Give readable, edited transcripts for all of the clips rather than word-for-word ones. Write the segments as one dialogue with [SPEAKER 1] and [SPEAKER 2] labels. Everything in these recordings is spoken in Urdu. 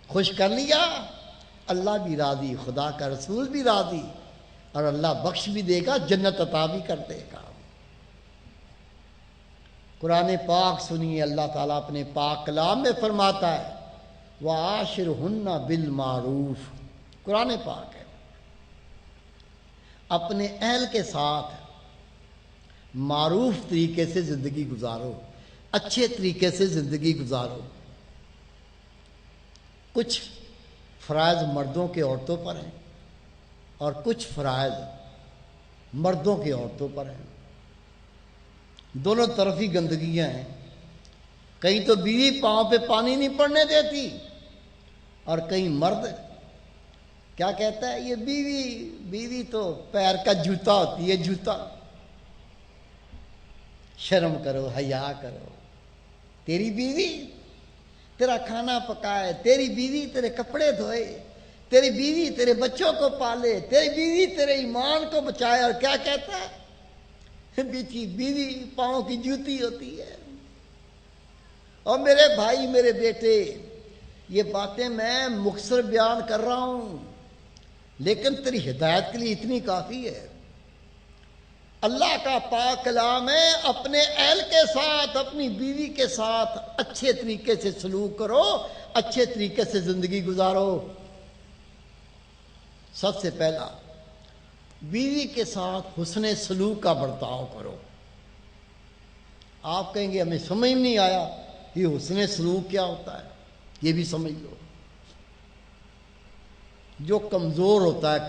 [SPEAKER 1] خوش کر لیا، اللہ بھی راضی، خدا کا رسول بھی راضی، اور اللہ بخش بھی دے گا، جنت عطا بھی کر دے گا۔ قرآن پاک سنیے، اللہ تعالیٰ اپنے پاک کلام میں فرماتا ہے وَعَاشِرْهُنَّ بِالْمَعْرُوفِ، قرآن پاک ہے، اپنے اہل کے ساتھ معروف طریقے سے زندگی گزارو، اچھے طریقے سے زندگی گزارو۔ کچھ فرائض مردوں کے عورتوں پر ہیں اور کچھ فرائض مردوں کے عورتوں پر ہیں، دونوں طرف ہی گندگیاں ہیں۔ کہیں تو بیوی پاؤں پہ پانی نہیں پڑنے دیتی، اور کہیں مرد کیا کہتا ہے، یہ بیوی تو پیر کا جوتا ہوتی ہے، جوتا۔ شرم کرو، حیا کرو، تیری بیوی تیرا کھانا پکائے، تیری بیوی تیرے کپڑے دھوئے، تیری بیوی تیرے بچوں کو پالے، تیری بیوی تیرے ایمان کو بچائے، اور کیا کہتا ہے، بیوی پاؤں کی جوتی ہوتی ہے۔ اور میرے بھائی، میرے بیٹے، یہ باتیں میں مختصر بیان کر رہا ہوں، لیکن تیری ہدایت کے لیے اتنی کافی ہے۔ اللہ کا پاک کلام ہے، اپنے اہل کے ساتھ، اپنی بیوی کے ساتھ اچھے طریقے سے سلوک کرو، اچھے طریقے سے زندگی گزارو۔ سب سے پہلا، بیوی کے ساتھ حسن سلوک کا برتاؤ کرو۔ آپ کہیں گے ہمیں سمجھ نہیں آیا یہ حسن سلوک کیا ہوتا ہے، یہ بھی سمجھ لو۔ جو کمزور ہوتا ہے،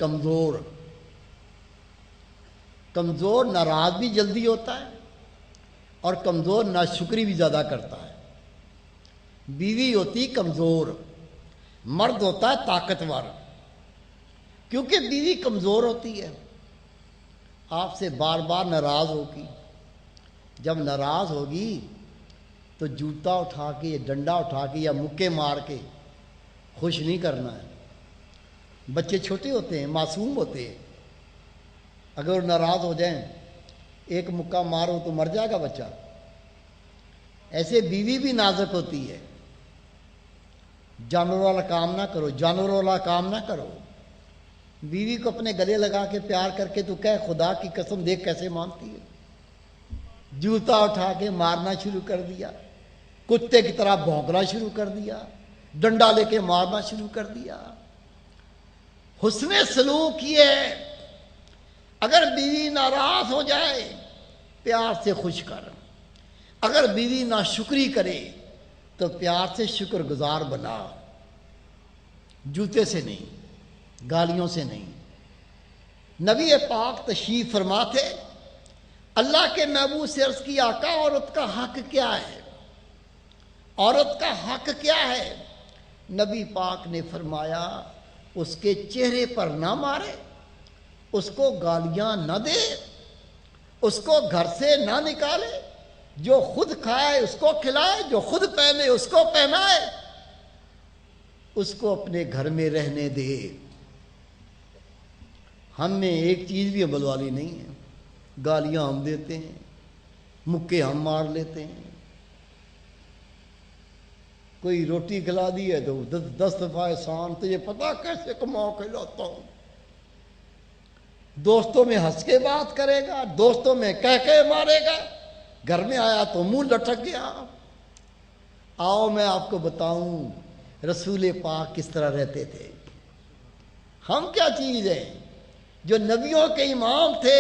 [SPEAKER 1] کمزور ناراض بھی جلدی ہوتا ہے، اور کمزور ناشکری بھی زیادہ کرتا ہے۔ بیوی ہوتی کمزور، مرد ہوتا ہے طاقتور، کیونکہ بیوی کمزور ہوتی ہے، آپ سے بار بار ناراض ہوگی۔ جب ناراض ہوگی تو جوتا اٹھا کے، ڈنڈا اٹھا کے یا مکے مار کے خوش نہیں کرنا ہے۔ بچے چھوٹے ہوتے ہیں، معصوم ہوتے ہیں، اگر وہ ناراض ہو جائیں، ایک مکہ مارو تو مر جائے گا بچہ۔ ایسے بیوی بھی نازک ہوتی ہے، جانور والا کام نہ کرو، جانور والا کام نہ کرو۔ بیوی کو اپنے گلے لگا کے پیار کر کے تو کہہ خدا کی قسم دیکھ کیسے مانتی ہے۔ جوتا اٹھا کے مارنا شروع کر دیا، کتے کی طرح بھونکنا شروع کر دیا، ڈنڈا لے کے مارنا شروع کر دیا۔ حسن سلوک یہ ہے، اگر بیوی ناراض ہو جائے پیار سے خوش کر، اگر بیوی ناشکری کرے تو پیار سے شکر گزار بنا، جوتے سے نہیں، گالیوں سے نہیں۔ نبی پاک تشریف فرما تھے، اللہ کے محبوب سے عرض کی آقا عورت کا حق کیا ہے، عورت کا حق کیا ہے؟ نبی پاک نے فرمایا اس کے چہرے پر نہ مارے، اس کو گالیاں نہ دے، اس کو گھر سے نہ نکالے، جو خود کھائے اس کو کھلائے، جو خود پہنے اس کو پہنائے، اس کو اپنے گھر میں رہنے دے۔ ہم میں ایک چیز بھی عمل والی نہیں ہے، گالیاں ہم دیتے ہیں، مکے ہم مار لیتے ہیں۔ کوئی روٹی کھلا دی ہے تو 10 دفعہ احسان، تجھے پتا کیسے کما کے لاتا ہوں۔ دوستوں میں ہنس کے بات کرے گا، دوستوں میں کہہ کے مارے گا، گھر میں آیا تو منہ لٹک گیا۔ آؤ میں آپ کو بتاؤں رسول پاک کس طرح رہتے تھے۔ ہم کیا چیز ہیں؟ جو نبیوں کے امام تھے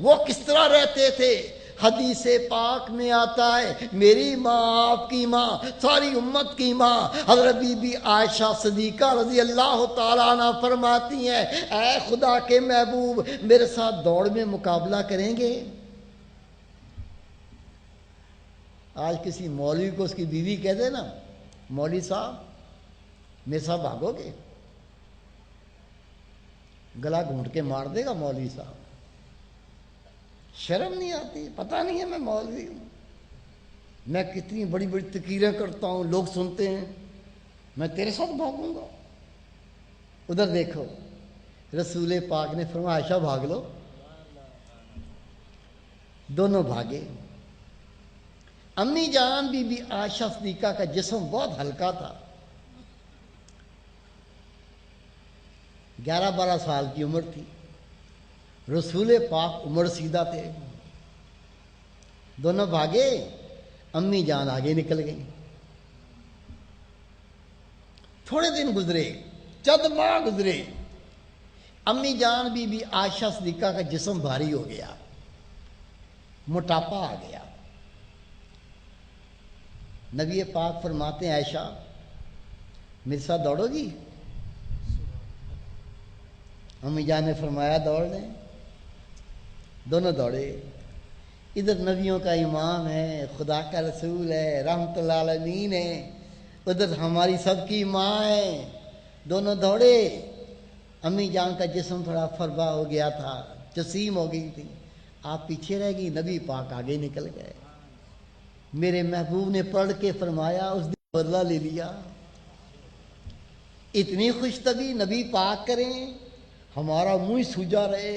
[SPEAKER 1] وہ کس طرح رہتے تھے؟ حدیث پاک میں آتا ہے میری ماں، آپ کی ماں، ساری امت کی ماں حضرت بی بی عائشہ صدیقہ رضی اللہ تعالیٰ عنہ فرماتی ہیں اے خدا کے محبوب میرے ساتھ دوڑ میں مقابلہ کریں گے؟ آج کسی مولوی کو اس کی بیوی کہہ دے نا مولوی صاحب میرے ساتھ بھاگو گے، گلا گھونٹ کے مار دے گا مولوی صاحب۔ شرم نہیں آتی؟ پتہ نہیں ہے میں مولوی ہوں، میں کتنی بڑی بڑی تقریریں کرتا ہوں، لوگ سنتے ہیں، میں تیرے ساتھ بھاگوں گا؟ ادھر دیکھو رسول پاک نے فرمایا عائشہ بھاگ لو، دونوں بھاگے۔ امی جان بی بی عائشہ صدیقہ کا جسم بہت ہلکا تھا، 11-12 سال کی عمر تھی. رسول پاک عمر سیدھا تھے. دونوں بھاگے، امی جان آگے نکل گئی. تھوڑے دن گزرے، چند ماہ گزرے، امی جان بی عائشہ صدیقہ کا جسم بھاری ہو گیا، موٹاپا آ گیا. نبی پاک فرماتے ہیں عائشہ میرے ساتھ دوڑو گی؟ امی جان نے فرمایا دوڑ لیں. دونوں دوڑے. ادھر نبیوں کا امام ہے، خدا کا رسول ہے، رحمت اللہ العالمین ہے، ادھر ہماری سب کی ماں ہے. دونوں دوڑے. امی جان کا جسم تھوڑا فربا ہو گیا تھا، جسیم ہو گئی تھی. آپ پیچھے رہ گئی، نبی پاک آگے نکل گئے. میرے محبوب نے پڑھ کے فرمایا اس دن بدلہ لے لیا. اتنی خوش طبی نبی پاک کریں، ہمارا منہ سوجا رہے.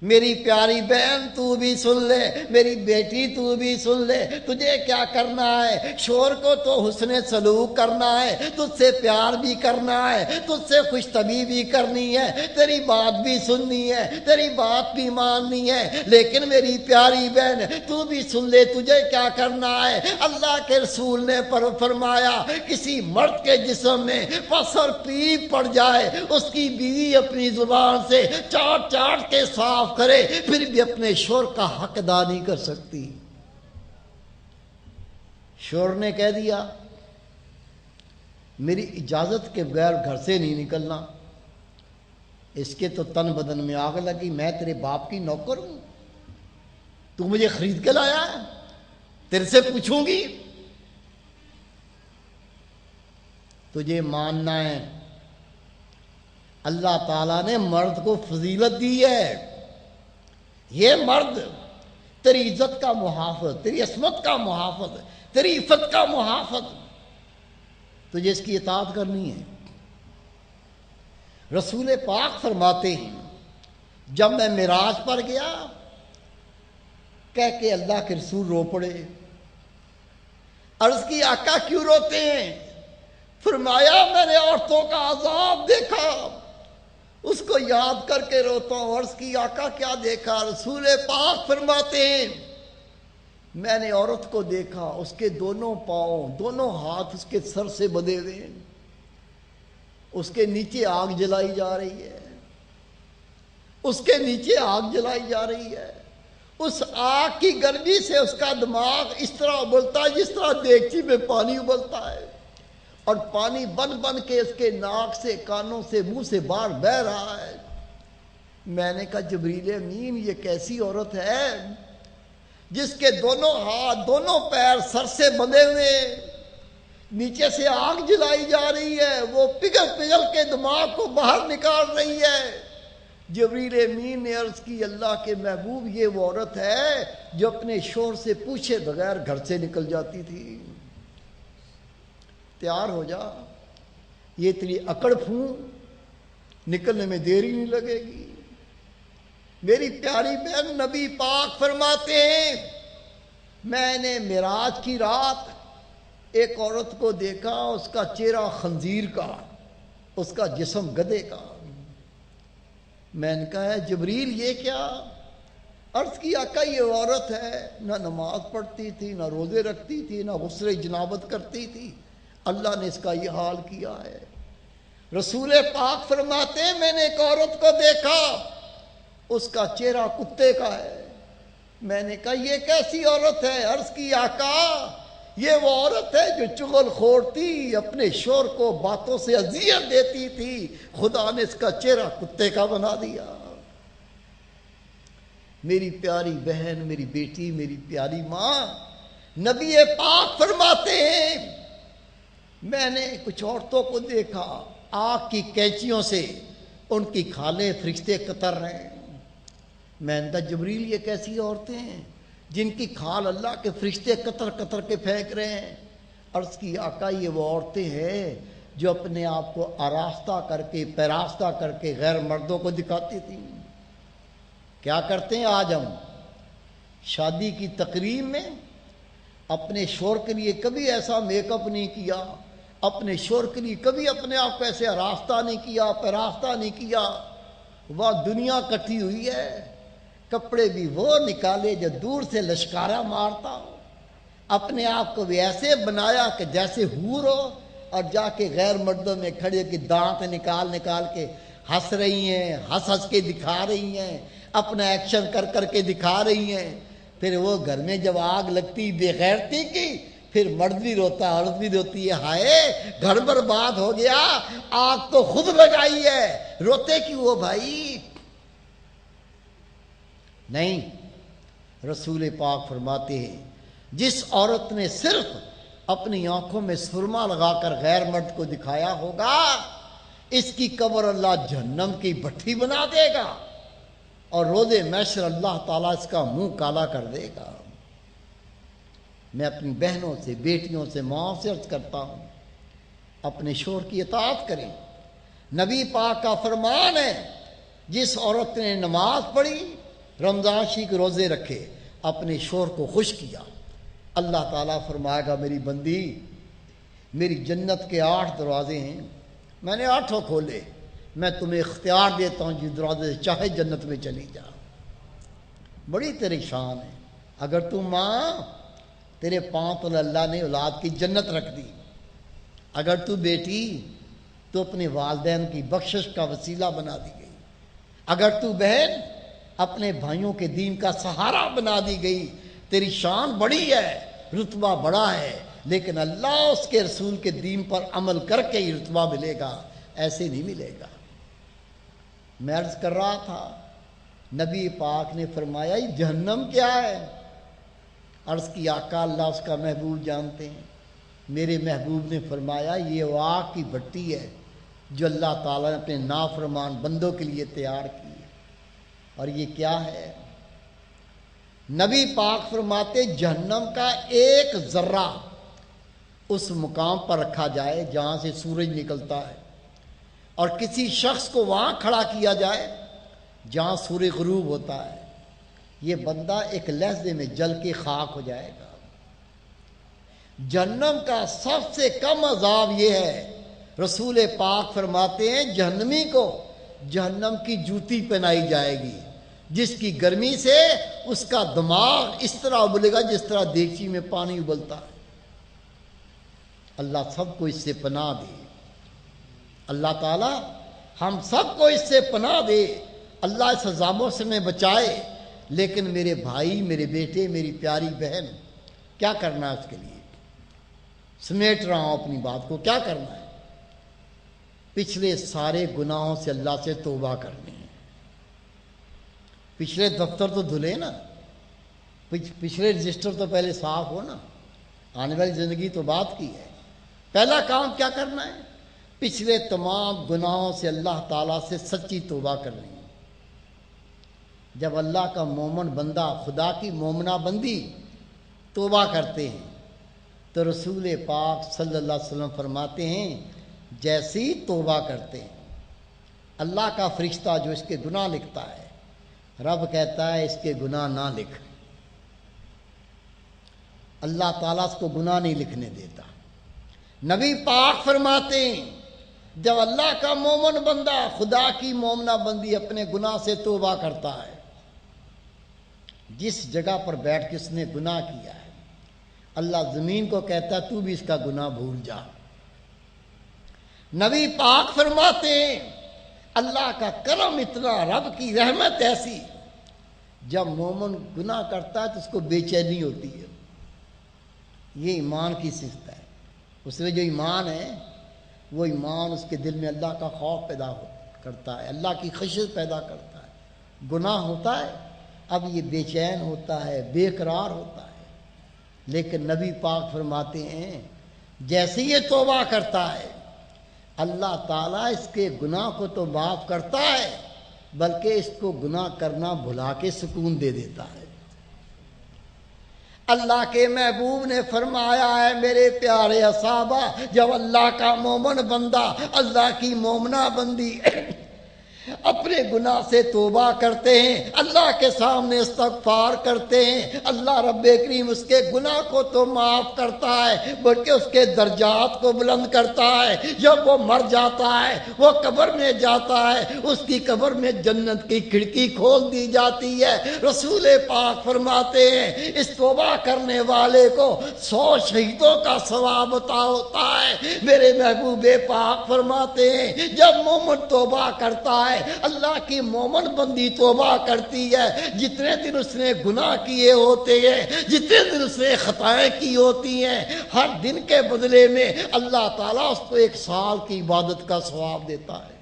[SPEAKER 1] میری پیاری بہن تو بھی سن لے، میری بیٹی تو بھی سن لے. تجھے کیا کرنا ہے؟ شوہر کو تو حسن سلوک کرنا ہے، تجھ سے پیار بھی کرنا ہے، تجھ سے خوش طبی بھی کرنی ہے، تیری بات بھی سننی ہے، تیری بات بھی ماننی ہے. لیکن میری پیاری بہن تو بھی سن لے، تجھے کیا کرنا ہے؟ اللہ کے رسول نے فرمایا کسی مرد کے جسم میں پس اور پیپ پڑ جائے، اس کی بیوی اپنی زبان سے چاٹ چاٹ کے صاف کرے، پھر بھی اپنے شوہر کا حق ادا نہیں کر سکتی. شوہر نے کہہ دیا میری اجازت کے بغیر گھر سے نہیں نکلنا. اس کے تو تن بدن میں آگ لگی. میں تیرے باپ کی نوکر ہوں، تو مجھے خرید کے لایا ہے، تیرے سے پوچھوں گی. تجھے ماننا ہے اللہ تعالیٰ نے مرد کو فضیلت دی ہے. یہ مرد تیری عزت کا محافظ، تیری عصمت کا محافظ، تیری عفت کا محافظ، تجھے اس کی اطاعت کرنی ہے. رسول پاک فرماتے ہیں جب میں معراج پر گیا، کہہ کے اللہ کے رسول رو پڑے. عرض کی آقا کیوں روتے ہیں؟ فرمایا میں نے عورتوں کا عذاب دیکھا، اس کو یاد کر کے روتا ہوں. عرض کی آقا کیا دیکھا؟ رسول پاک فرماتے ہیں میں نے عورت کو دیکھا، اس کے دونوں پاؤں، دونوں ہاتھ اس کے سر سے بندھے ہوئے ہیں، اس کے نیچے آگ جلائی جا رہی ہے، اس کے نیچے آگ جلائی جا رہی ہے. اس آگ کی گرمی سے اس کا دماغ اس طرح ابلتا ہے جس طرح دیگچی میں پانی ابلتا ہے، اور پانی بن بن کے اس کے ناک سے، کانوں سے، منہ سے باہر بہہ رہا ہے. میں نے کہا جبریل امین یہ کیسی عورت ہے جس کے دونوں ہاتھ، دونوں پیر سر سے بندھے ہوئے، نیچے سے آگ جلائی جا رہی ہے، وہ پگھل پگھل کے دماغ کو باہر نکال رہی ہے. جبریل امین نے عرض کی اللہ کے محبوب یہ وہ عورت ہے جو اپنے شوہر سے پوچھے بغیر گھر سے نکل جاتی تھی. تیار ہو جا، یہ تیری اکڑ پھون نکلنے میں دیری نہیں لگے گی. میری پیاری بہن نبی پاک فرماتے ہیں میں نے معراج کی رات ایک عورت کو دیکھا، اس کا چہرہ خنزیر کا، اس کا جسم گدھے کا. میں نے کہا ہے جبریل یہ کیا؟ عرض کی آقا یہ عورت ہے نہ نماز پڑھتی تھی، نہ روزے رکھتی تھی، نہ غسل جنابت کرتی تھی، اللہ نے اس کا یہ حال کیا ہے. رسول پاک فرماتے ہیں میں نے ایک عورت کو دیکھا، اس کا چہرہ کتے کا ہے. میں نے کہا یہ کیسی عورت ہے؟ عرض کی آقا یہ وہ عورت ہے جو چغل خور تھی، اپنے شوہر کو باتوں سے اذیت دیتی تھی، خدا نے اس کا چہرہ کتے کا بنا دیا. میری پیاری بہن، میری بیٹی، میری پیاری ماں، نبی پاک فرماتے ہیں میں نے کچھ عورتوں کو دیکھا آگ کی کینچیوں سے ان کی کھالیں فرشتے کتر رہے ہیں. میں نے کہا جبریل یہ کیسی عورتیں ہیں جن کی کھال اللہ کے فرشتے کتر کتر کے پھینک رہے ہیں؟ عرض کی آقا یہ وہ عورتیں ہیں جو اپنے آپ کو آراستہ کر کے، پیراستہ کر کے غیر مردوں کو دکھاتی تھیں. کیا کرتے ہیں آج ہم شادی کی تقریب میں اپنے شوہر کے لیے کبھی ایسا میک اپ نہیں کیا، اپنے شور کے لیے کبھی اپنے آپ کو ایسے آراستہ نہیں کیا، پیراستہ نہیں کیا۔ وہ دنیا کٹھی ہوئی ہے، کپڑے بھی وہ نکالے جو دور سے لشکارا مارتا ہو، اپنے آپ کو بھی ایسے بنایا کہ جیسے حور ہو، اور جا کے غیر مردوں میں کھڑے کہ دانت نکال نکال کے ہنس رہی ہیں، ہنس ہنس کے دکھا رہی ہیں، اپنا ایکشن کر کر کے دکھا رہی ہیں۔ پھر وہ گھر میں جب آگ لگتی بے غیرتی کی، پھر مرد بھی روتا، عورت بھی روتی ہے، ہائے گھر برباد ہو گیا، آگ تو خود لگائی ہے، روتے کیوں ہو بھائی؟ نہیں، رسول پاک فرماتے ہیں جس عورت نے صرف اپنی آنکھوں میں سرما لگا کر غیر مرد کو دکھایا ہوگا، اس کی قبر اللہ جہنم کی بھٹی بنا دے گا، اور روز محشر اللہ تعالیٰ اس کا منہ کالا کر دے گا۔ میں اپنی بہنوں سے، بیٹیوں سے، ماں سے عرض کرتا ہوں، اپنے شوہر کی اطاعت کریں۔ نبی پاک کا فرمان ہے جس عورت نے نماز پڑھی، رمضان شریف کے روزے رکھے، اپنے شوہر کو خوش کیا، اللہ تعالیٰ فرمائے گا میری بندی، میری جنت کے 8 دروازے ہیں، میں نے 8 کھولے، میں تمہیں اختیار دیتا ہوں جس دروازے سے چاہے جنت میں چلی جا۔ بڑی تیری شان ہے۔ اگر تم ماں، تیرے پاؤں تو اللہ نے اولاد کی جنت رکھ دی، اگر تو بیٹی تو اپنے والدین کی بخشش کا وسیلہ بنا دی گئی، اگر تو بہن اپنے بھائیوں کے دین کا سہارا بنا دی گئی۔ تیری شان بڑی ہے، رتبہ بڑا ہے، لیکن اللہ اس کے رسول کے دین پر عمل کر کے ہی رتبہ ملے گا، ایسے نہیں ملے گا۔ میں عرض کر رہا تھا، نبی پاک نے فرمایا یہ جہنم کیا ہے؟ عرض کی آقا اللہ اس کا محبوب جانتے ہیں۔ میرے محبوب نے فرمایا یہ وہ آگ کی بھٹی ہے جو اللہ تعالیٰ نے اپنے نافرمان بندوں کے لیے تیار کی ہے۔ اور یہ کیا ہے؟ نبی پاک فرماتے جہنم کا ایک ذرہ اس مقام پر رکھا جائے جہاں سے سورج نکلتا ہے، اور کسی شخص کو وہاں کھڑا کیا جائے جہاں سورج غروب ہوتا ہے، یہ بندہ ایک لحظے میں جل کے خاک ہو جائے گا۔ جہنم کا سب سے کم عذاب یہ ہے، رسول پاک فرماتے ہیں جہنمی کو جہنم کی جوتی پہنائی جائے گی جس کی گرمی سے اس کا دماغ اس طرح ابلے گا جس طرح دیگچی میں پانی ابلتا ہے۔ اللہ سب کو اس سے پناہ دے، اللہ تعالی ہم سب کو اس سے پناہ دے، اللہ اس عذابوں سے میں بچائے۔ لیکن میرے بھائی، میرے بیٹے، میری پیاری بہن، کیا کرنا ہے اس کے لیے؟ سمیٹ رہا ہوں اپنی بات کو، کیا کرنا ہے؟ پچھلے سارے گناہوں سے اللہ سے توبہ کرنی ہے۔ پچھلے دفتر تو دھلے نا، پچھلے رجسٹر تو پہلے صاف ہو نا، آنے والی زندگی تو بات کی ہے۔ پہلا کام کیا کرنا ہے؟ پچھلے تمام گناہوں سے اللہ تعالیٰ سے سچی توبہ کرنی ہے۔ جب اللہ کا مومن بندہ، خدا کی مومنہ بندی توبہ کرتے ہیں تو رسول پاک صلی اللہ علیہ وسلم فرماتے ہیں جیسی توبہ کرتے ہیں، اللہ کا فرشتہ جو اس کے گناہ لکھتا ہے، رب کہتا ہے اس کے گناہ نہ لکھ۔ اللہ تعالیٰ اس کو گناہ نہیں لکھنے دیتا۔ نبی پاک فرماتے ہیں جب اللہ کا مومن بندہ، خدا کی مومنہ بندی اپنے گناہ سے توبہ کرتا ہے، جس جگہ پر بیٹھ کے اس نے گناہ کیا ہے، اللہ زمین کو کہتا ہے تو بھی اس کا گناہ بھول جا۔ نبی پاک فرماتے ہیں اللہ کا کرم اتنا، رب کی رحمت ایسی، جب مومن گناہ کرتا ہے تو اس کو بے چینی ہوتی ہے۔ یہ ایمان کی صفت ہے، اس میں جو ایمان ہے وہ ایمان اس کے دل میں اللہ کا خوف پیدا کرتا ہے، اللہ کی خشیت پیدا کرتا ہے۔ گناہ ہوتا ہے اب یہ بے چین ہوتا ہے، بے قرار ہوتا ہے، لیکن نبی پاک فرماتے ہیں جیسے یہ توبہ کرتا ہے اللہ تعالیٰ اس کے گناہ کو تو معاف کرتا ہے بلکہ اس کو گناہ کرنا بھلا کے سکون دے دیتا ہے۔ اللہ کے محبوب نے فرمایا ہے میرے پیارے اصحابہ، جب اللہ کا مومن بندہ، اللہ کی مومنہ بندی اپنے گناہ سے توبہ کرتے ہیں، اللہ کے سامنے استغفار کرتے ہیں، اللہ رب کریم اس کے گناہ کو تو معاف کرتا ہے بلکہ اس کے درجات کو بلند کرتا ہے۔ جب وہ مر جاتا ہے، وہ قبر میں جاتا ہے، اس کی قبر میں جنت کی کھڑکی کھول دی جاتی ہے۔ رسول پاک فرماتے ہیں اس توبہ کرنے والے کو 100 شہیدوں کا ثواب عطا ہوتا ہے۔ میرے محبوب پاک فرماتے ہیں جب مومن توبہ کرتا ہے، اللہ کی مومن بندی توبہ کرتی ہے، جتنے دن اس نے گناہ کیے ہوتے ہیں، جتنے دن اس نے خطائیں کی ہوتی ہیں، ہر دن کے بدلے میں اللہ تعالیٰ اس کو 1 سال کی عبادت کا ثواب دیتا ہے۔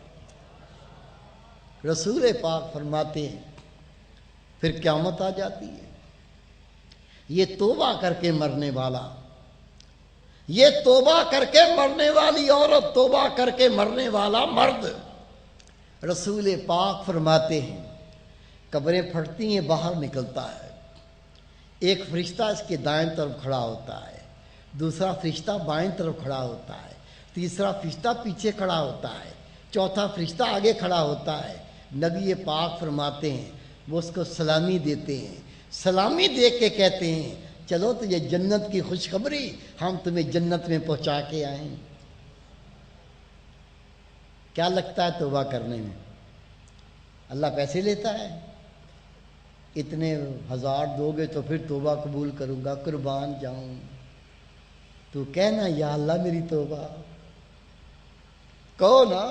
[SPEAKER 1] رسول پاک فرماتے ہیں پھر قیامت آ جاتی ہے، یہ توبہ کر کے مرنے والا، یہ توبہ کر کے مرنے والی عورت، توبہ کر کے مرنے والا مرد، رسول پاک فرماتے ہیں قبریں پھٹتی ہیں، باہر نکلتا ہے، ایک فرشتہ اس کے دائیں طرف کھڑا ہوتا ہے، دوسرا فرشتہ بائیں طرف کھڑا ہوتا ہے، تیسرا فرشتہ پیچھے کھڑا ہوتا ہے، چوتھا فرشتہ آگے کھڑا ہوتا ہے۔ نبی پاک فرماتے ہیں وہ اس کو سلامی دیتے ہیں، سلامی دے کے کہتے ہیں چلو تو یہ جنت کی خوشخبری ہم تمہیں جنت میں پہنچا کے آئیں۔ کیا لگتا ہے توبہ کرنے میں؟ اللہ پیسے لیتا ہے؟ اتنے 1000 دو گے تو پھر توبہ قبول کروں گا، قربان جاؤں۔ تو کہنا یا اللہ میری توبہ، کہو نا۔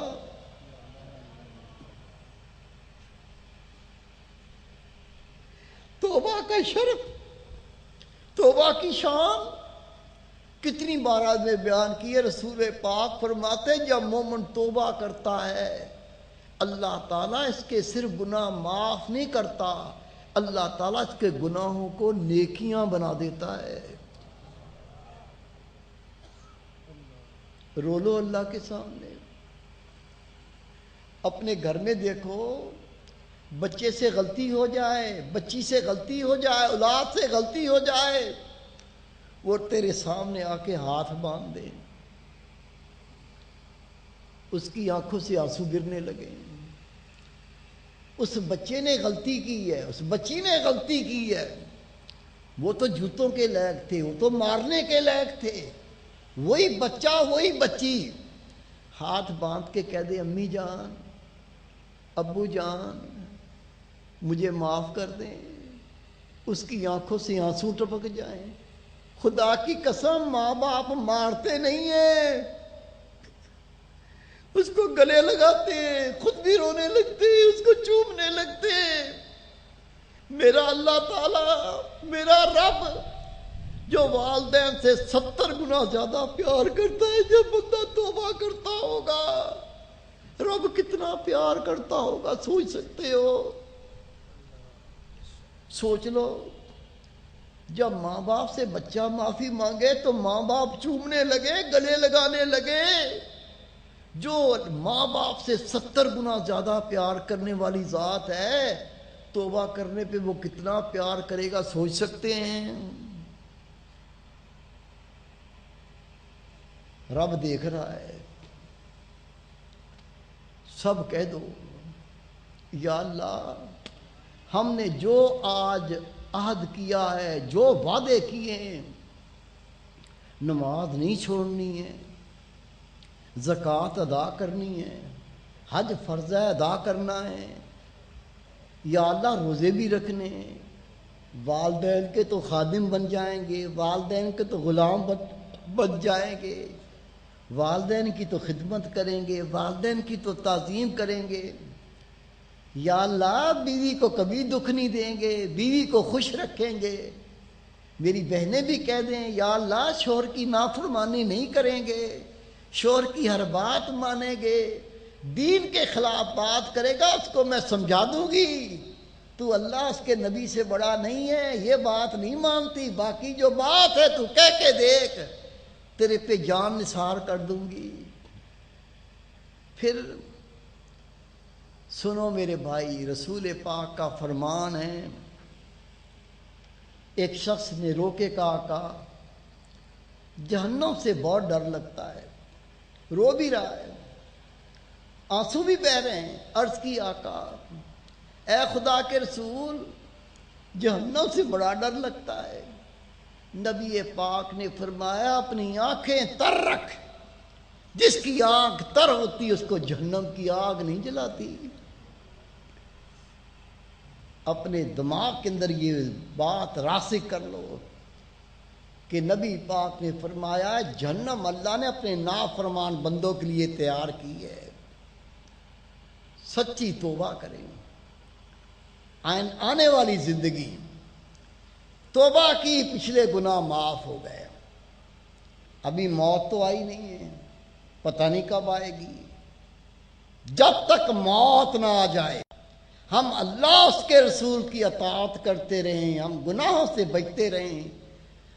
[SPEAKER 1] توبہ کا شرف، توبہ کی شان کتنی بار میں بیان کی ہے۔ رسول پاک فرماتے ہیں جب مومن توبہ کرتا ہے اللہ تعالیٰ اس کے صرف گناہ معاف نہیں کرتا، اللہ تعالیٰ اس کے گناہوں کو نیکیاں بنا دیتا ہے۔ رو لو اللہ کے سامنے، اپنے گھر میں دیکھو، بچے سے غلطی ہو جائے، بچی سے غلطی ہو جائے، اولاد سے غلطی ہو جائے، وہ تیرے سامنے آ کے ہاتھ باندھ دے، اس کی آنکھوں سے آنسو گرنے لگے۔ اس بچے نے غلطی کی ہے، اس بچی نے غلطی کی ہے، وہ تو جوتوں کے لائق تھے، وہ تو مارنے کے لائق تھے، وہی بچہ وہی بچی ہاتھ باندھ کے کہہ دے امی جان، ابو جان مجھے معاف کر دیں، اس کی آنکھوں سے آنسو ٹپک جائیں۔ خدا کی قسم ماں باپ مارتے نہیں ہیں، اس کو گلے لگاتے ہیں، خود بھی رونے لگتے ہیں، اس کو چومنے لگتے ہیں۔ میرا اللہ تعالیٰ، میرا رب جو والدین سے 70 گنا زیادہ پیار کرتا ہے، جب بندہ توبہ کرتا ہوگا رب کتنا پیار کرتا ہوگا، سوچ سکتے ہو؟ سوچ لو، جب ماں باپ سے بچہ معافی مانگے تو ماں باپ چومنے لگے، گلے لگانے لگے۔ جو ماں باپ سے 70 گنا زیادہ پیار کرنے والی ذات ہے، توبہ کرنے پہ وہ کتنا پیار کرے گا، سوچ سکتے ہیں؟ رب دیکھ رہا ہے۔ سب کہہ دو یا اللہ ہم نے جو آج عہد کیا ہے، جو وعدے کیے ہیں، نماز نہیں چھوڑنی ہے، زکوٰۃ ادا کرنی ہے، حج فرض ہے ادا کرنا ہے، یا اللہ روزے بھی رکھنے ہیں، والدین کے تو خادم بن جائیں گے، والدین کے تو غلام بن جائیں گے، والدین کی تو خدمت کریں گے، والدین کی تو تعظیم کریں گے، یا اللہ بیوی کو کبھی دکھ نہیں دیں گے، بیوی کو خوش رکھیں گے۔ میری بہنیں بھی کہہ دیں یا اللہ شوہر کی نافرمانی نہیں کریں گے، شوہر کی ہر بات مانیں گے، دین کے خلاف بات کرے گا اس کو میں سمجھا دوں گی، تو اللہ اس کے نبی سے بڑا نہیں ہے، یہ بات نہیں مانتی، باقی جو بات ہے تو کہہ کے دیکھ، تیرے پہ جان نثار کر دوں گی۔ پھر سنو میرے بھائی، رسول پاک کا فرمان ہے، ایک شخص نے رو کے کہا جہنم سے بہت ڈر لگتا ہے، رو بھی رہا ہے، آنسو بھی بہ رہے ہیں. عرض کی آقا اے خدا کے رسول جہنم سے بڑا ڈر لگتا ہے. نبی پاک نے فرمایا اپنی آنکھیں تر رکھ، جس کی آنکھ تر ہوتی اس کو جہنم کی آگ نہیں جلاتی. اپنے دماغ کے اندر یہ بات راسخ کر لو کہ نبی پاک نے فرمایا جہنم اللہ نے اپنے نافرمان بندوں کے لیے تیار کی ہے. سچی توبہ کریں. آنے والی زندگی توبہ کی، پچھلے گناہ معاف ہو گئے. ابھی موت تو آئی نہیں ہے، پتہ نہیں کب آئے گی. جب تک موت نہ آ جائے ہم اللہ اس کے رسول کی اطاعت کرتے رہیں، ہم گناہوں سے بچتے رہیں،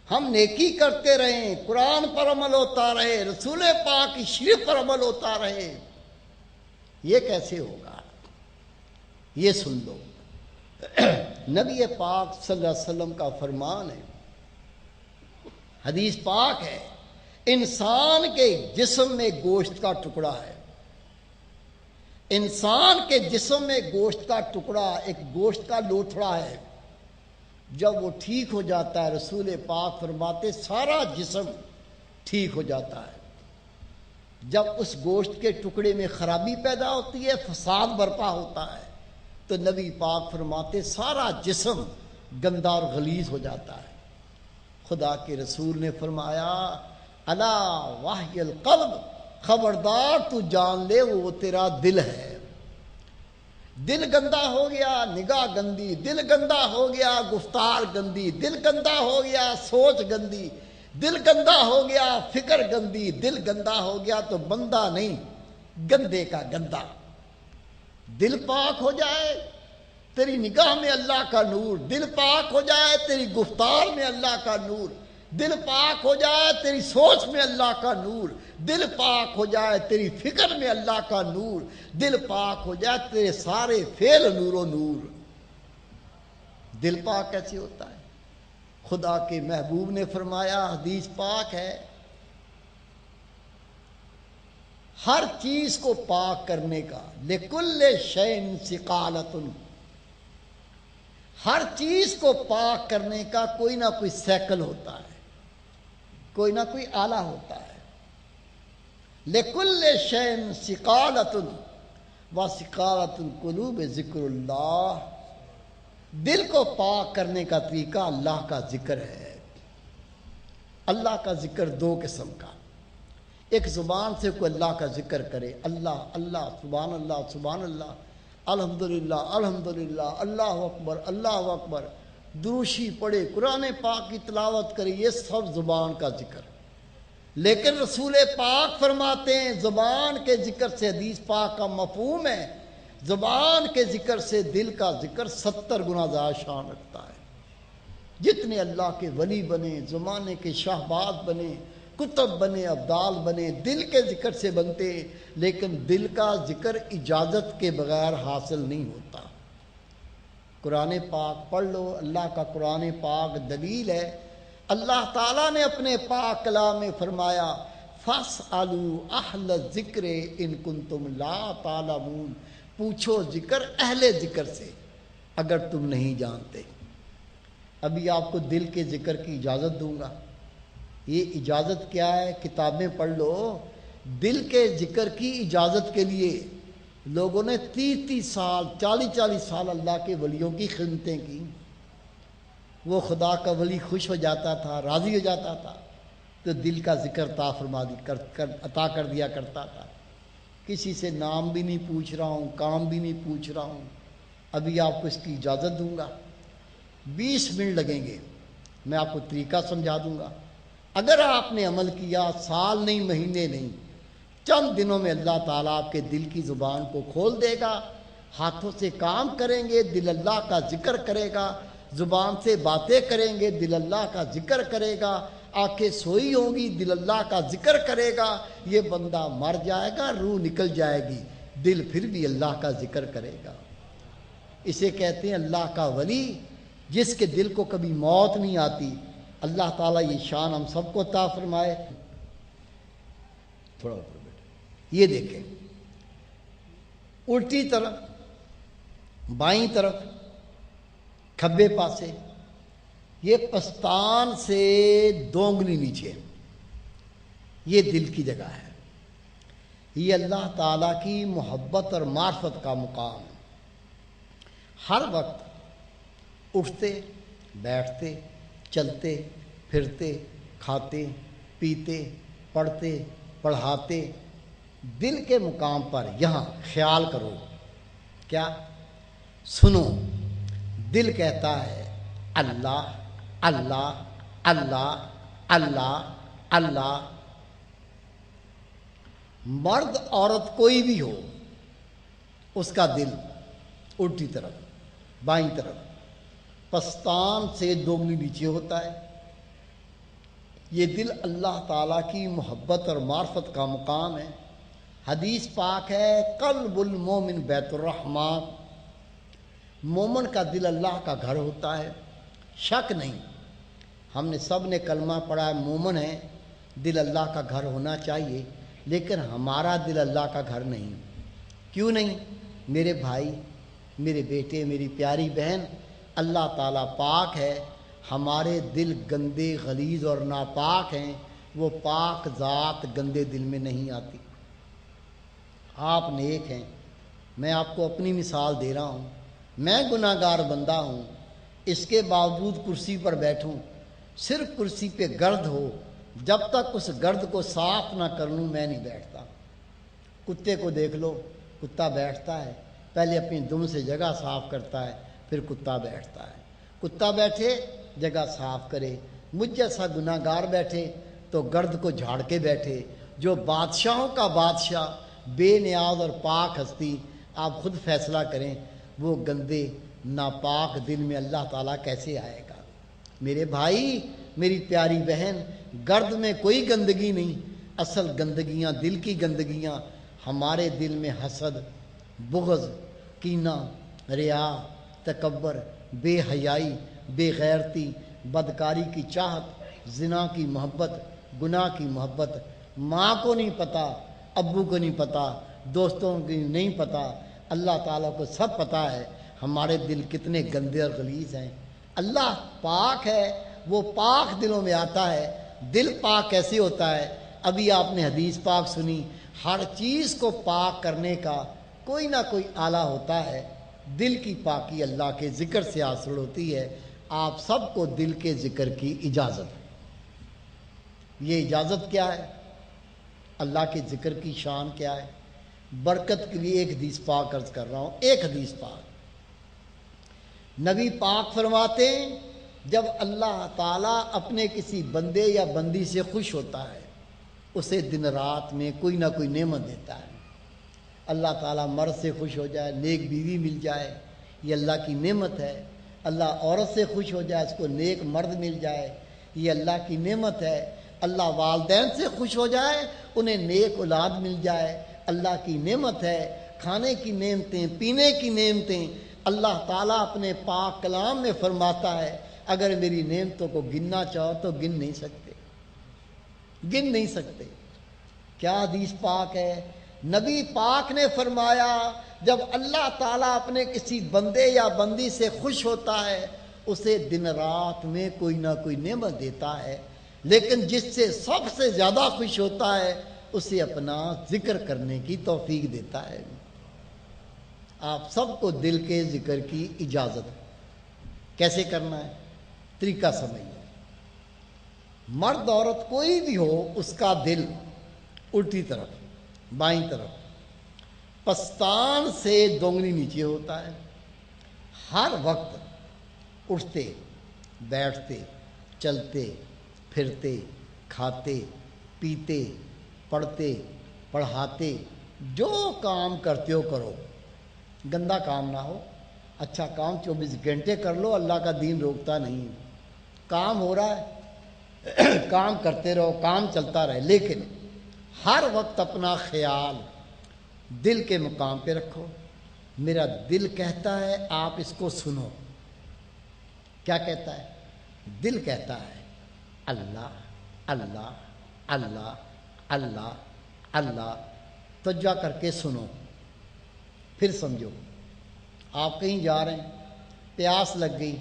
[SPEAKER 1] ہم نیکی کرتے رہیں، قرآن پر عمل ہوتا رہے، رسول پاک کی شریعت پر عمل ہوتا رہے. یہ کیسے ہوگا؟ یہ سن لو. نبی پاک صلی اللہ علیہ وسلم کا فرمان ہے، حدیث پاک ہے، انسان کے جسم میں گوشت کا ٹکڑا ہے. انسان کے جسم میں گوشت کا ٹکڑا، ایک گوشت کا لوتھڑا ہے. جب وہ ٹھیک ہو جاتا ہے رسول پاک فرماتے سارا جسم ٹھیک ہو جاتا ہے. جب اس گوشت کے ٹکڑے میں خرابی پیدا ہوتی ہے، فساد برپا ہوتا ہے، تو نبی پاک فرماتے سارا جسم گندا اور غلیظ ہو جاتا ہے. خدا کے رسول نے فرمایا الا وحی القلب، خبردار تو جان لے وہ تیرا دل ہے. دل گندا ہو گیا، نگاہ گندی، دل گندا ہو گیا، گفتار گندی، دل گندا ہو گیا، سوچ گندی، دل گندا ہو گیا، فکر گندی، دل گندا ہو گیا تو بندہ نہیں، گندے کا گندا. دل پاک ہو جائے تیری نگاہ میں اللہ کا نور، دل پاک ہو جائے تیری گفتار میں اللہ کا نور، دل پاک ہو جائے تیری سوچ میں اللہ کا نور، دل پاک ہو جائے تیری فکر میں اللہ کا نور، دل پاک ہو جائے تیرے سارے فعل نور و نور. دل پاک کیسے ہوتا ہے؟ خدا کے محبوب نے فرمایا، حدیث پاک ہے، ہر چیز کو پاک کرنے کا لکل شیء ثقالۃ، ہر چیز کو پاک کرنے کا کوئی نہ کوئی سائیکل ہوتا ہے، کوئی نہ کوئی آلہ ہوتا ہے. لکل شیء ثقالۃ وثقالۃ القلوب ذکر اللہ. دل کو پاک کرنے کا طریقہ اللہ کا ذکر ہے. اللہ کا ذکر دو قسم کا، ایک زبان سے کوئی اللہ کا ذکر کرے، اللہ اللہ، سبحان اللہ سبحان اللہ، الحمدللہ الحمدللہ، اللہ اکبر اللہ اکبر، دروشی پڑھے، قرآن پاک کی تلاوت کرے، یہ سب زبان کا ذکر. لیکن رسول پاک فرماتے ہیں زبان کے ذکر سے، حدیث پاک کا مفہوم ہے زبان کے ذکر سے دل کا ذکر 70 گنا زیادہ شان رکھتا ہے. جتنے اللہ کے ولی بنے، زمانے کے شہباز بنے، کتب بنے، ابدال بنے، دل کے ذکر سے بنتے، لیکن دل کا ذکر اجازت کے بغیر حاصل نہیں ہوتا. قرآن پاک پڑھ لو، اللہ کا قرآن پاک دلیل ہے. اللہ تعالیٰ نے اپنے پاک کلام میں فرمایا فَاسْأَلُوا أَهْلَ الذِّكْرِ إِن كُنتُمْ لَا تَعْلَمُونَ، پوچھو ذکر اہل ذکر سے اگر تم نہیں جانتے. ابھی آپ کو دل کے ذکر کی اجازت دوں گا. یہ اجازت کیا ہے؟ کتابیں پڑھ لو. دل کے ذکر کی اجازت کے لیے لوگوں نے 30 سال 40 سال اللہ کے ولیوں کی خدمتیں کی. وہ خدا کا ولی خوش ہو جاتا تھا، راضی ہو جاتا تھا تو دل کا ذکر عطا کر دیا کرتا تھا. کسی سے نام بھی نہیں پوچھ رہا ہوں، کام بھی نہیں پوچھ رہا ہوں. ابھی آپ کو اس کی اجازت دوں گا. 20 منٹ لگیں گے، میں آپ کو طریقہ سمجھا دوں گا. اگر آپ نے عمل کیا، سال نہیں، مہینے نہیں، چند دنوں میں اللہ تعالیٰ آپ کے دل کی زبان کو کھول دے گا. ہاتھوں سے کام کریں گے، دل اللہ کا ذکر کرے گا. زبان سے باتیں کریں گے، دل اللہ کا ذکر کرے گا. آنکھیں سوئی ہوں گی، دل اللہ کا ذکر کرے گا. یہ بندہ مر جائے گا، روح نکل جائے گی، دل پھر بھی اللہ کا ذکر کرے گا. اسے کہتے ہیں اللہ کا ولی، جس کے دل کو کبھی موت نہیں آتی. اللہ تعالیٰ یہ شان ہم سب کو عطا فرمائے. تھوڑا اوپر بیٹھے. یہ دیکھیں الٹی طرف، بائیں طرف، کھبے پاسے، یہ پستان سے 2 انگلی نیچے، یہ دل کی جگہ ہے۔ یہ اللہ تعالیٰ کی محبت اور معرفت کا مقام ہے۔ ہر وقت اٹھتے بیٹھتے چلتے پھرتے کھاتے پیتے پڑھتے پڑھاتے دل کے مقام پر یہاں خیال کرو، کیا سنو، دل کہتا ہے اللہ اللہ اللہ اللہ اللہ۔ مرد عورت کوئی بھی ہو، اس کا دل الٹی طرف، بائیں طرف، پستان سے 2 انگلی نیچے ہوتا ہے۔ یہ دل اللہ تعالیٰ کی محبت اور معرفت کا مقام ہے۔ حدیث پاک ہے قلب المومن بیت الرحمن، مومن کا دل اللہ کا گھر ہوتا ہے۔ شک نہیں، ہم نے سب نے کلمہ پڑھا ہے، مومن ہے، دل اللہ کا گھر ہونا چاہیے، لیکن ہمارا دل اللہ کا گھر نہیں۔ کیوں نہیں؟ میرے بھائی، میرے بیٹے، میری پیاری بہن، اللہ تعالیٰ پاک ہے، ہمارے دل گندے غلیظ اور ناپاک ہیں، وہ پاک ذات گندے دل میں نہیں آتی۔ آپ نیک ہیں، میں آپ کو اپنی مثال دے رہا ہوں، میں گناہ گار بندہ ہوں، اس کے باوجود کرسی پر بیٹھوں، صرف کرسی پہ گرد ہو، جب تک اس گرد کو صاف نہ کر لوں میں نہیں بیٹھتا۔ کتے کو دیکھ لو، کتا بیٹھتا ہے، پہلے اپنی دم سے جگہ صاف کرتا ہے، پھر کتا بیٹھتا ہے۔ کتا بیٹھے جگہ صاف کرے، مجھ جیسا گناہ گار بیٹھے تو گرد کو جھاڑ کے بیٹھے۔ جو بادشاہوں کا بادشاہ، بے نیاز اور پاک ہستی، آپ خود فیصلہ کریں، وہ گندے ناپاک دل میں اللہ تعالیٰ کیسے آئے گا؟ میرے بھائی، میری پیاری بہن، گرد میں کوئی گندگی نہیں، اصل گندگیاں دل کی گندگیاں۔ ہمارے دل میں حسد، بغض، کینہ، ریا، تکبر، بے حیائی، بے غیرتی، بدکاری کی چاہت، زنا کی محبت، گناہ کی محبت، ماں کو نہیں پتہ، ابو کو نہیں پتہ، دوستوں کو نہیں پتہ، اللہ تعالیٰ کو سب پتہ ہے ہمارے دل کتنے گندے اور غلیظ ہیں۔ اللہ پاک ہے، وہ پاک دلوں میں آتا ہے۔ دل پاک کیسے ہوتا ہے؟ ابھی آپ نے حدیث پاک سنی، ہر چیز کو پاک کرنے کا کوئی نہ کوئی آلہ ہوتا ہے۔ دل کی پاکی اللہ کے ذکر سے حاصل ہوتی ہے۔ آپ سب کو دل کے ذکر کی اجازت ہے۔ یہ اجازت کیا ہے؟ اللہ کے ذکر کی شان کیا ہے؟ برکت کے لیے ایک حدیث پاک عرض کر رہا ہوں، ایک حدیث پاک۔ نبی پاک فرماتے ہیں جب اللہ تعالیٰ اپنے کسی بندے یا بندی سے خوش ہوتا ہے، اسے دن رات میں کوئی نہ کوئی نعمت دیتا ہے۔ اللہ تعالیٰ مرد سے خوش ہو جائے، نیک بیوی مل جائے، یہ اللہ کی نعمت ہے۔ اللہ عورت سے خوش ہو جائے، اس کو نیک مرد مل جائے، یہ اللہ کی نعمت ہے۔ اللہ والدین سے خوش ہو جائے، انہیں نیک اولاد مل جائے، اللہ کی نعمت ہے۔ کھانے کی نعمتیں، پینے کی نعمتیں، اللہ تعالیٰ اپنے پاک کلام میں فرماتا ہے اگر میری نعمتوں کو گننا چاہو تو گن نہیں سکتے، گن نہیں سکتے۔ کیا حدیث پاک ہے؟ نبی پاک نے فرمایا جب اللہ تعالیٰ اپنے کسی بندے یا بندی سے خوش ہوتا ہے، اسے دن رات میں کوئی نہ کوئی نعمت دیتا ہے، لیکن جس سے سب سے زیادہ خوش ہوتا ہے اسے اپنا ذکر کرنے کی توفیق دیتا ہے۔ آپ سب کو دل کے ذکر کی اجازت ہے۔ کیسے کرنا ہے؟ طریقہ سمجھیے۔ مرد عورت کوئی بھی ہو، اس کا دل الٹی طرف، بائیں طرف، پستان سے 2 انگلی نیچے ہوتا ہے۔ ہر وقت اٹھتے بیٹھتے چلتے پھرتے کھاتے پیتے پڑھتے پڑھاتے جو کام کرتے ہو کرو، گندا کام نہ ہو، اچھا کام 24 گھنٹے کر لو، اللہ کا دین روکتا نہیں۔ کام ہو رہا ہے کام کرتے رہو، کام چلتا رہے، لیکن ہر وقت اپنا خیال دل کے مقام پہ رکھو۔ میرا دل کہتا ہے آپ اس کو سنو۔ کیا کہتا ہے؟ دل کہتا ہے اللہ اللہ اللہ اللہ اللہ۔ توجہ کر کے سنو، پھر سمجھو، آپ کہیں جا رہے ہیں، پیاس لگ گئی،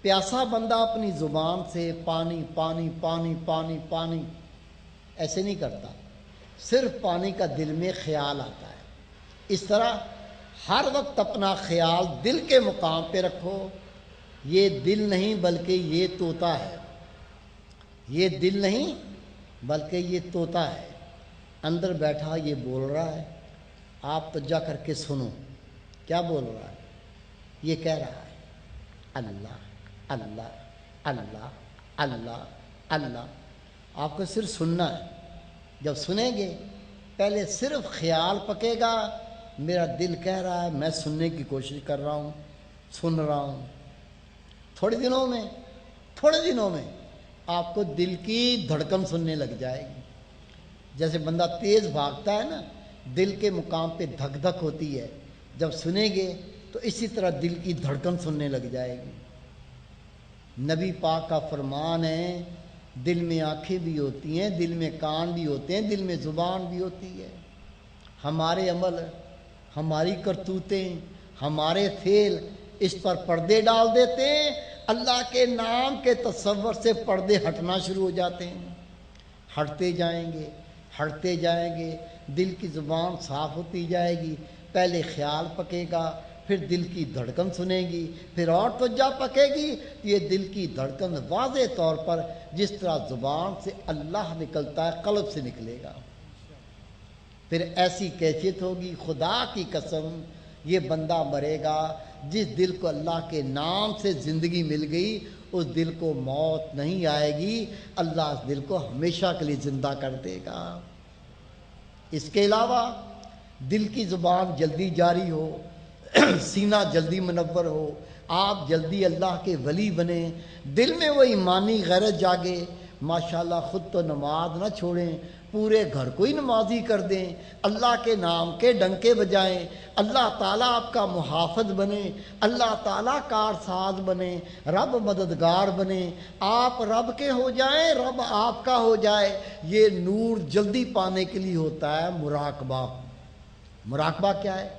[SPEAKER 1] پیاسا بندہ اپنی زبان سے پانی پانی پانی پانی پانی ایسے نہیں کرتا، صرف پانی کا دل میں خیال آتا ہے۔ اس طرح ہر وقت اپنا خیال دل کے مقام پہ رکھو، یہ دل نہیں بلکہ یہ طوطا ہے، یہ دل نہیں بلکہ یہ طوطا ہے، اندر بیٹھا یہ بول رہا ہے، آپ توجہ کر کے سنو کیا بول رہا ہے۔ یہ کہہ رہا ہے اللہ اللہ اللہ اللہ اللہ۔ آپ کو صرف سننا ہے، جب سنیں گے پہلے صرف خیال پکے گا، میرا دل کہہ رہا ہے میں سننے کی کوشش کر رہا ہوں، سن رہا ہوں۔ تھوڑے دنوں میں آپ کو دل کی دھڑکن سننے لگ جائے گی۔ جیسے بندہ تیز بھاگتا ہے نا، دل کے مقام پہ دھک دھک ہوتی ہے، جب سنیں گے تو اسی طرح دل کی دھڑکن سننے لگ جائے گی۔ نبی پاک کا فرمان ہے، دل میں آنکھیں بھی ہوتی ہیں، دل میں کان بھی ہوتے ہیں، دل میں زبان بھی ہوتی ہے۔ ہمارے عمل، ہماری کرتوتیں، ہمارے فعل اس پر پردے ڈال دیتے ہیں، اللہ کے نام کے تصور سے پردے ہٹنا شروع ہو جاتے ہیں، ہٹتے جائیں گے، دل کی زبان صاف ہوتی جائے گی، پہلے خیال پکے گا، پھر دل کی دھڑکن سنے گی، پھر اور توجہ پکے گی، یہ دل کی دھڑکن واضح طور پر جس طرح زبان سے اللہ نکلتا ہے قلب سے نکلے گا۔ پھر ایسی کیفیت ہوگی، خدا کی قسم یہ بندہ مرے گا جس دل کو اللہ کے نام سے زندگی مل گئی، اس دل کو موت نہیں آئے گی، اللہ اس دل کو ہمیشہ کے لیے زندہ کر دے گا۔ اس کے علاوہ دل کی زبان جلدی جاری ہو، سینہ جلدی منور ہو، آپ جلدی اللہ کے ولی بنیں، دل میں وہ ایمانی غیرت جاگے، ماشاءاللہ خود تو نماز نہ چھوڑیں، پورے گھر کو ہی نمازی کر دیں، اللہ کے نام کے ڈنکے بجائیں، اللہ تعالیٰ آپ کا محافظ بنے، اللہ تعالیٰ کارساز بنے، رب مددگار بنے، آپ رب کے ہو جائیں، رب آپ کا ہو جائے۔ یہ نور جلدی پانے کے لیے ہوتا ہے مراقبہ۔ مراقبہ کیا ہے؟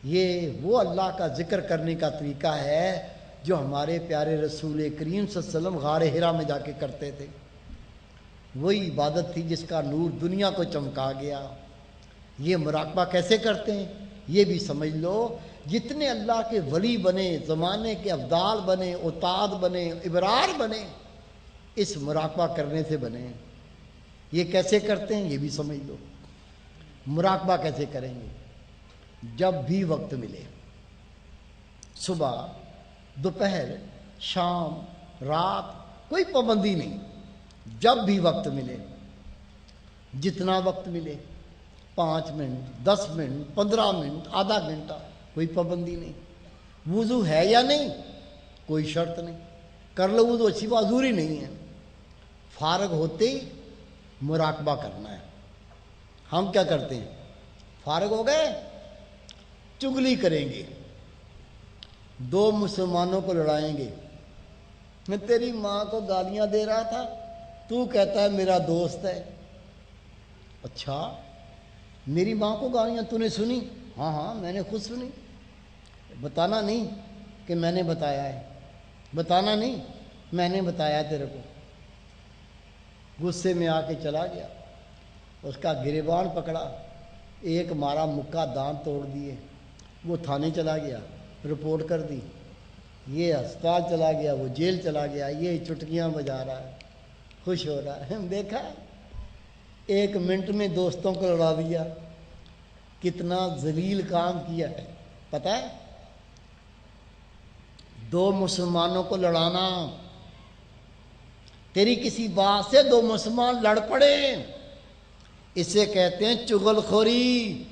[SPEAKER 1] یہ وہ اللہ کا ذکر کرنے کا طریقہ ہے جو ہمارے پیارے رسول کریم صلی اللہ علیہ وسلم غار حرا میں جا کے کرتے تھے۔ وہی عبادت تھی جس کا نور دنیا کو چمکا گیا۔ یہ مراقبہ کیسے کرتے ہیں یہ بھی سمجھ لو، جتنے اللہ کے ولی بنے، زمانے کے افضال بنے، اتاد بنے، ابرار بنے، اس مراقبہ کرنے سے بنے۔ یہ کیسے کرتے ہیں یہ بھی سمجھ لو۔ مراقبہ کیسے کریں گے؟ جب بھی وقت ملے، صبح، دوپہر، شام، رات، کوئی پابندی نہیں، جب بھی وقت ملے، جتنا وقت ملے، 5 منٹ، 10 منٹ، 15 منٹ، آدھا گھنٹہ، کوئی پابندی نہیں۔ وضو ہے یا نہیں کوئی شرط نہیں، کر لو وضو، اچھی بات، ضروری نہیں ہے۔ فارغ ہوتے ہی مراقبہ کرنا ہے۔ ہم کیا کرتے ہیں؟ فارغ ہو گئے، چغلی کریں گے، 2 مسلمانوں کو لڑائیں گے۔ میں تیری ماں کو گالیاں دے رہا تھا، تو کہتا ہے میرا دوست ہے۔ اچھا، میری ماں کو گالیاں تو نے سنی؟ ہاں ہاں میں نے خود سنی۔ بتانا نہیں کہ میں نے بتایا ہے، بتانا نہیں میں نے بتایا تیرے کو۔ غصے میں آ کے چلا گیا، اس کا گریبان پکڑا، ایک مارا، مکہ دانت توڑ دیے، وہ تھانے چلا گیا، رپورٹ کر دی، یہ ہسپتال چلا گیا، وہ جیل چلا گیا، یہ چٹکیاں بجا رہا ہے، خوش ہو رہا ہے۔ دیکھا 1 منٹ میں دوستوں کو لڑا دیا، کتنا ذلیل کام کیا ہے پتہ ہے؟ 2 مسلمانوں کو لڑانا، تیری کسی بات سے 2 مسلمان لڑ پڑے، اسے کہتے ہیں چغل خوری۔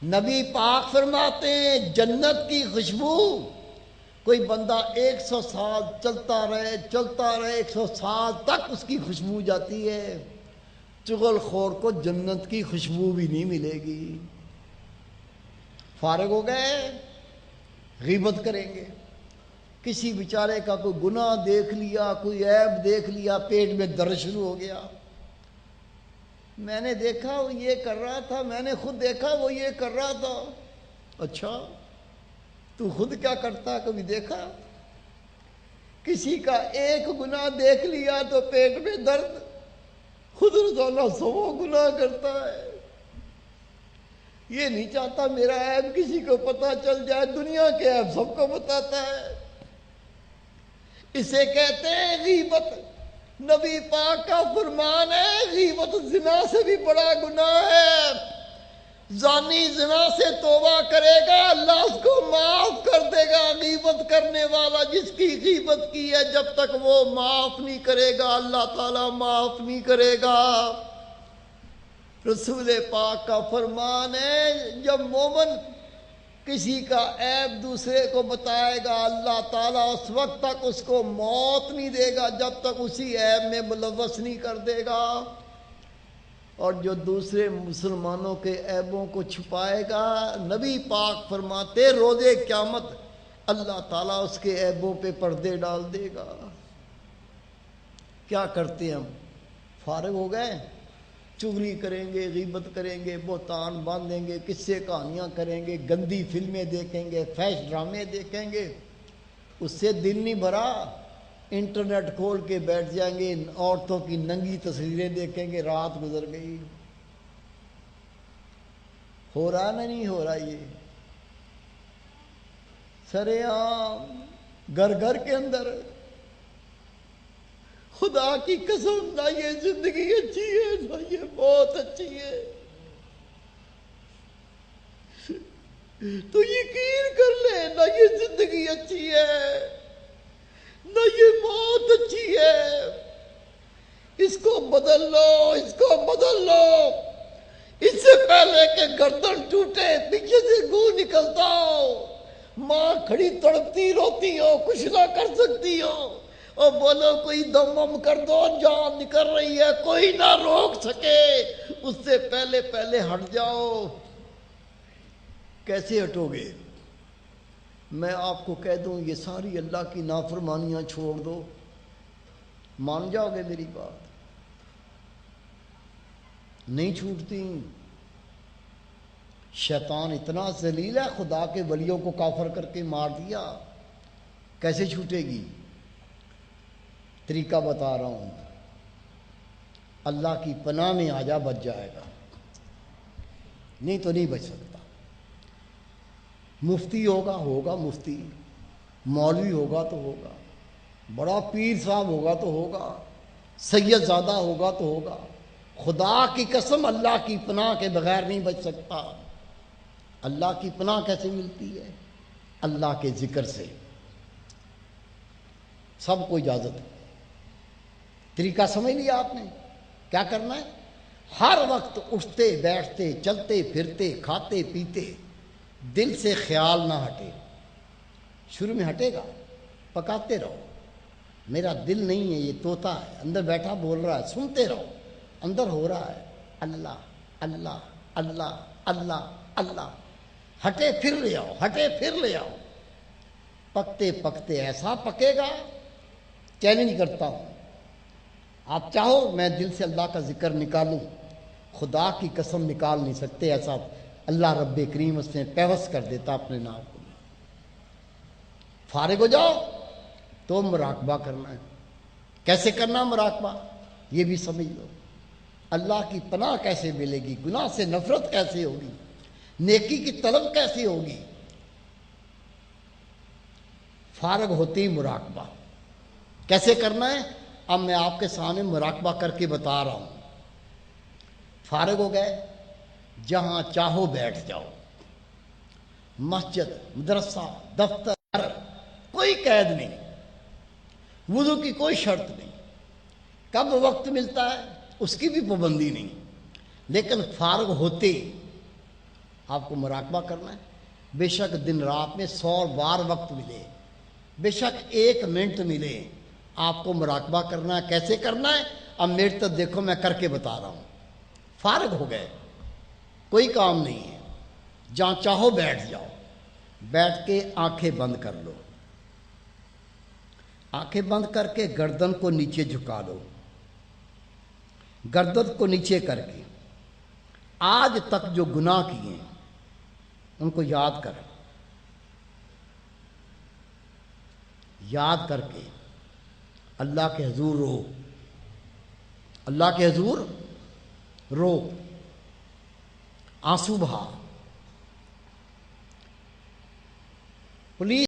[SPEAKER 1] نبی پاک فرماتے ہیں جنت کی خوشبو، کوئی بندہ 100 سال چلتا رہے 100 سال تک اس کی خوشبو جاتی ہے، چغل خور کو جنت کی خوشبو بھی نہیں ملے گی۔ فارغ ہو گئے، غیبت کریں گے، کسی بیچارے کا کوئی گناہ دیکھ لیا، کوئی عیب دیکھ لیا، پیٹ میں درد شروع ہو گیا، میں نے دیکھا وہ یہ کر رہا تھا، میں نے خود دیکھا وہ یہ کر رہا تھا، اچھا تو خود کیا کرتا ہے کبھی دیکھا؟ کسی کا ایک گناہ دیکھ لیا تو پیٹ میں درد، خود روزانہ 100 گناہ کرتا ہے۔ یہ نہیں چاہتا میرا عیب کسی کو پتہ چل جائے، دنیا کے عیب سب کو بتاتا ہے۔ اسے کہتے ہیں غیبت۔ نبی پاک کا فرمان ہے غیبت زنا سے بھی بڑا گناہ ہے۔ زانی زنا سے توبہ کرے گا اللہ اس کو معاف کر دے گا، غیبت کرنے والا جس کی غیبت کی ہے جب تک وہ معاف نہیں کرے گا اللہ تعالیٰ معاف نہیں کرے گا۔ رسول پاک کا فرمان ہے جب مومن کسی کا عیب دوسرے کو بتائے گا اللہ تعالیٰ اس وقت تک اس کو موت نہیں دے گا جب تک اسی عیب میں ملوث نہیں کر دے گا، اور جو دوسرے مسلمانوں کے عیبوں کو چھپائے گا نبی پاک فرماتے روز قیامت اللہ تعالیٰ اس کے عیبوں پہ پردے ڈال دے گا۔ کیا کرتے ہیں ہم؟ فارغ ہو گئے؟ چغلی کریں گے، غیبت کریں گے، بہتان باندھیں گے، قصے کہانیاں کریں گے، گندی فلمیں دیکھیں گے، فحش ڈرامے دیکھیں گے، اس سے دل نہیں بھرا؟ انٹرنیٹ کھول کے بیٹھ جائیں گے، عورتوں کی ننگی تصویریں دیکھیں گے، رات گزر گئی۔ ہو رہا نہ نہیں ہو رہا؟ یہ سرے عام گھر گھر کے اندر۔ خدا کی قسم نہ یہ زندگی اچھی ہے نہ یہ بہت اچھی ہے۔ تو یقین کر لے نہ یہ زندگی اچھی ہے نہ یہ موت اچھی ہے۔ اس کو بدل لو، اس کو بدل لو، اس سے پہلے کہ گردن ٹوٹے پیچھے سے گوں نکلتا ہو، ماں کھڑی تڑپتی روتی ہو، کچھ نہ کر سکتی ہو، اور بولو کوئی دم وم کر دو جان نکل رہی ہے، کوئی نہ روک سکے، اس سے پہلے ہٹ جاؤ۔ کیسے ہٹو گے؟ میں آپ کو کہہ دوں یہ ساری اللہ کی نافرمانیاں چھوڑ دو، مان جاؤ گے میری بات؟ نہیں چھوٹتی۔ شیطان اتنا ذلیل ہے خدا کے ولیوں کو کافر کر کے مار دیا، کیسے چھوٹے گی؟ طریقہ بتا رہا ہوں، اللہ کی پناہ میں آ جا بچ جائے گا، نہیں تو نہیں بچ سکتا۔ مفتی ہوگا مفتی، مولوی ہوگا تو ہوگا، بڑا پیر صاحب ہوگا تو ہوگا، سید زادہ ہوگا تو ہوگا، خدا کی قسم اللہ کی پناہ کے بغیر نہیں بچ سکتا۔ اللہ کی پناہ کیسے ملتی ہے؟ اللہ کے ذکر سے۔ سب کو اجازت ہے، طریقہ سمجھ لیا آپ نے؟ کیا کرنا ہے؟ ہر وقت اٹھتے بیٹھتے چلتے پھرتے کھاتے پیتے دل سے خیال نہ ہٹے۔ شروع میں ہٹے گا، پکاتے رہو، میرا دل نہیں ہے یہ طوطا ہے اندر بیٹھا بول رہا ہے، سنتے رہو، اندر ہو رہا ہے اللہ اللہ اللہ اللہ اللہ، ہٹے پھر لے آؤ، ہٹے پھر لے آؤ، پکتے پکتے ایسا پکے گا، چیلنج کرتا ہوں، آپ چاہو میں دل سے اللہ کا ذکر نکالوں، خدا کی قسم نکال نہیں سکتے، ایسا اللہ رب کریم اس نے پیوست کر دیتا اپنے نام کو۔ فارغ ہو جاؤ تو مراقبہ کرنا ہے۔ کیسے کرنا مراقبہ؟ یہ بھی سمجھ لو۔ اللہ کی پناہ کیسے ملے گی؟ گناہ سے نفرت کیسے ہوگی؟ نیکی کی طلب کیسے ہوگی؟ فارغ ہوتے ہی مراقبہ۔ کیسے کرنا ہے؟ اب میں آپ کے سامنے مراقبہ کر کے بتا رہا ہوں۔ فارغ ہو گئے، جہاں چاہو بیٹھ جاؤ، مسجد، مدرسہ، دفتر، کوئی قید نہیں، وضو کی کوئی شرط نہیں، کب وقت ملتا ہے اس کی بھی پابندی نہیں، لیکن فارغ ہوتے آپ کو مراقبہ کرنا ہے۔ بے شک دن رات میں 100 بار وقت ملے، بے شک 1 منٹ ملے، آپ کو مراقبہ کرنا ہے۔ کیسے کرنا ہے؟ اب میرے طرف دیکھو، میں کر کے بتا رہا ہوں۔ فارغ ہو گئے، کوئی کام نہیں ہے، جہاں چاہو بیٹھ جاؤ، بیٹھ کے آنکھیں بند کر لو، آنکھیں بند کر کے گردن کو نیچے جھکا لو، گردن کو نیچے کر کے آج تک جو گناہ کیے ان کو یاد کر کے اللہ کے حضور رو، اللہ کے حضور رو، آنسو بہا۔ پولیس